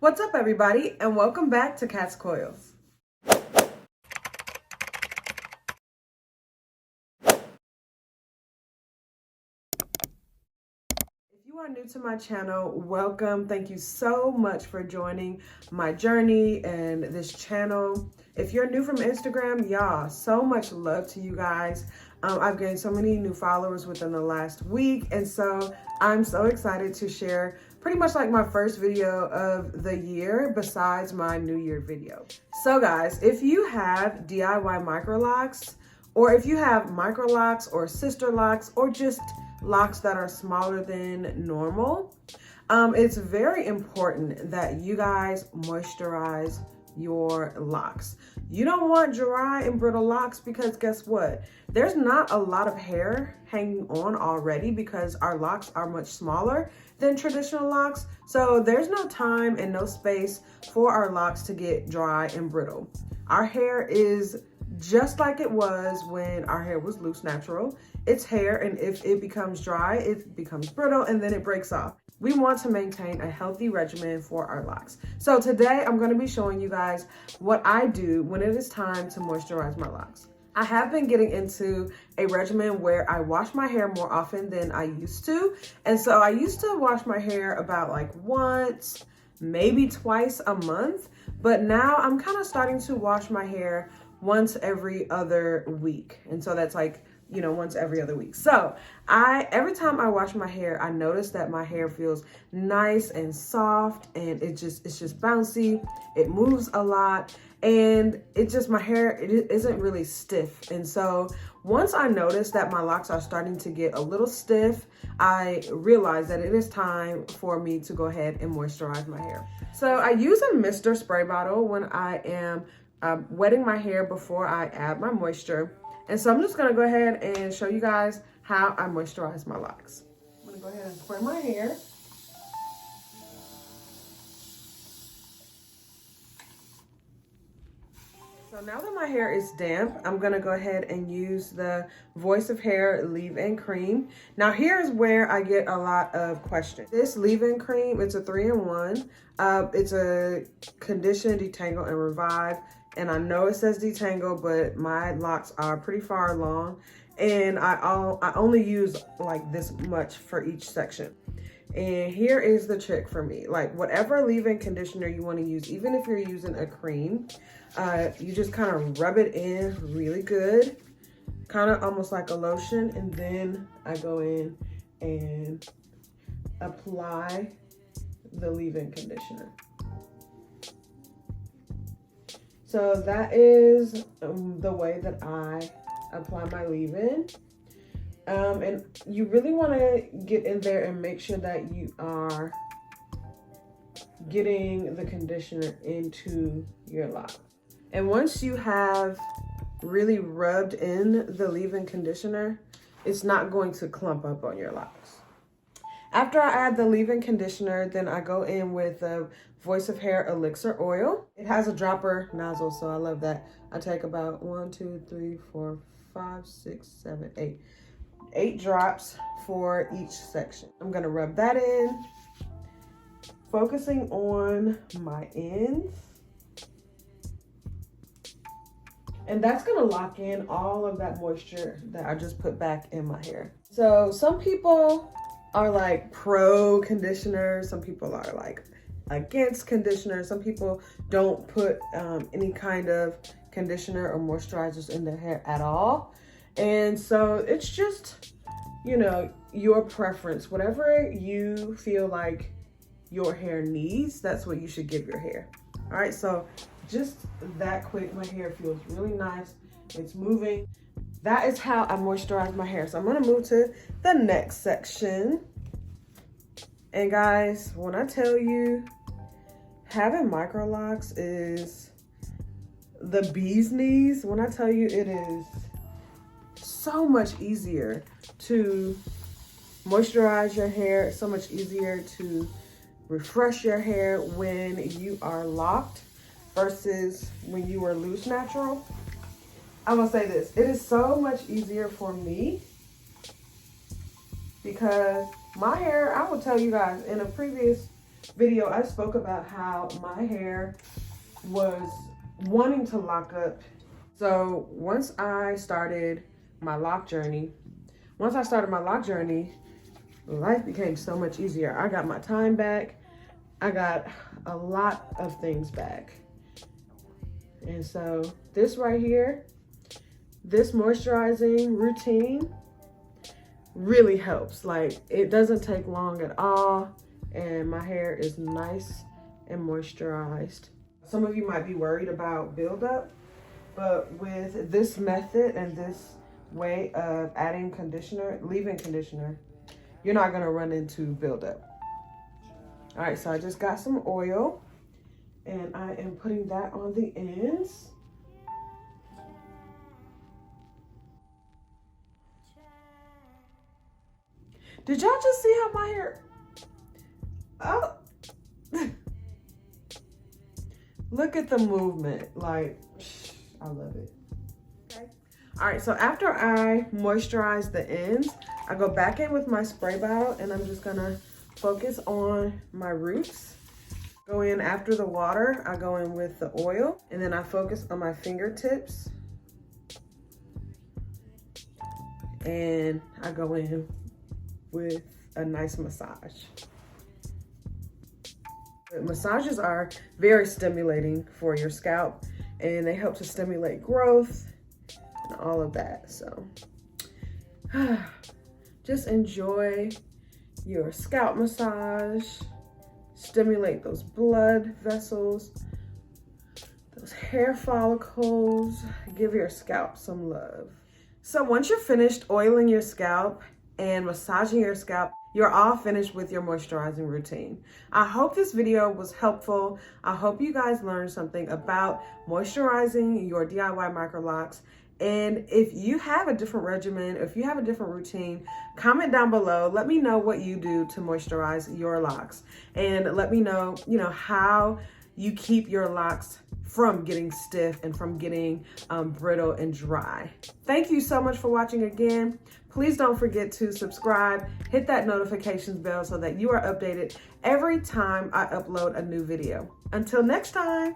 What's up, everybody, and welcome back to Cat's Coils. If you are new to my channel, welcome. Thank you so much for joining my journey and this channel. If you're new from Instagram, y'all, so much love to you guys. I've gained so many new followers within the last week, and so I'm so excited to share pretty much like my first video of the year besides my New Year video. So guys, if you have DIY Microlocs, or if you have Microlocs or sister locks, or just locks that are smaller than normal, it's very important that you guys moisturize your locks. You don't want dry and brittle locks because guess what? There's not a lot of hair hanging on already because our locks are much smaller than traditional locks. So there's no time and no space for our locks to get dry and brittle. Our hair is just like it was when our hair was loose natural. It's hair, and if it becomes dry, it becomes brittle and then it breaks off. We want to maintain a healthy regimen for our locks. So today I'm going to be showing you guys what I do when it is time to moisturize my locks. I have been getting into a regimen where I wash my hair more often than I used to. And so I used to wash my hair about like once, maybe twice a month. But now I'm kind of starting to wash my hair once every other week. And so that's like, you know, once every other week. So every time I wash my hair, I notice that my hair feels nice and soft, and it's just bouncy. It moves a lot, and my hair, it isn't really stiff. And so once I notice that my locks are starting to get a little stiff, I realize that it is time for me to go ahead and moisturize my hair. So I use a mister spray bottle when I am wetting my hair before I add my moisture. And so I'm just gonna go ahead and show you guys how I moisturize my locks. I'm gonna go ahead and spray my hair. So now that my hair is damp, I'm gonna go ahead and use the VoiceofHair leave-in cream. Now here's where I get a lot of questions. This leave-in cream, it's a 3-in-1. It's a condition, detangle, and revive. And I know it says detangle, but my locks are pretty far along, and I only use like this much for each section. And here is the trick for me. Like whatever leave-in conditioner you want to use, even if you're using a cream, you just kind of rub it in really good, kind of almost like a lotion, and then I go in and apply the leave-in conditioner. So that is the way that I apply my leave-in. And you really want to get in there and make sure that you are getting the conditioner into your lock. And once you have really rubbed in the leave-in conditioner, it's not going to clump up on your locks. After I add the leave-in conditioner, then I go in with the Hair Elixir oil. It has a dropper nozzle, so I love that. I take about 1, 2, 3, 4, 5, 6, 7, 8. 8 drops for each section. I'm gonna rub that in, focusing on my ends. And that's gonna lock in all of that moisture that I just put back in my hair. So some people are like pro conditioner, some people are like against conditioner, some people don't put any kind of conditioner or moisturizers in their hair at all. And so it's just, you know, your preference. Whatever you feel like your hair needs, that's what you should give your hair. All right, so just that quick, my hair feels really nice. It's moving. That is how I moisturize my hair. So I'm gonna move to the next section. And guys, when I tell you having Microlocs is the bee's knees, when I tell you it is so much easier to moisturize your hair, it's so much easier to refresh your hair when you are locked versus when you are loose natural. I'm gonna say this, it is so much easier for me because my hair, I will tell you guys, in a previous video, I spoke about how my hair was wanting to lock up. So once I started my lock journey, life became so much easier. I got my time back. I got a lot of things back. And so this right here, this moisturizing routine really helps. Like, it doesn't take long at all, and my hair is nice and moisturized. Some of you might be worried about buildup, but with this method and this way of adding conditioner, leave-in conditioner, you're not gonna run into buildup. All right, so I just got some oil and I am putting that on the ends. Did y'all just see how my hair, oh, look at the movement. Like, I love it. Okay. All right, so after I moisturize the ends, I go back in with my spray bottle and I'm just gonna focus on my roots. Go in after the water, I go in with the oil, and then I focus on my fingertips. And I go in with a nice massage. Massages are very stimulating for your scalp, and they help to stimulate growth and all of that. So just enjoy your scalp massage, stimulate those blood vessels, those hair follicles, give your scalp some love. So once you're finished oiling your scalp and massaging your scalp, you're all finished with your moisturizing routine. I hope this video was helpful. I hope you guys learned something about moisturizing your DIY microlocs. And if you have a different regimen, if you have a different routine, comment down below. Let me know what you do to moisturize your locks. And let me know, how you keep your locks from getting stiff and from getting brittle and dry. Thank you so much for watching again. Please don't forget to subscribe, hit that notifications bell so that you are updated every time I upload a new video. Until next time.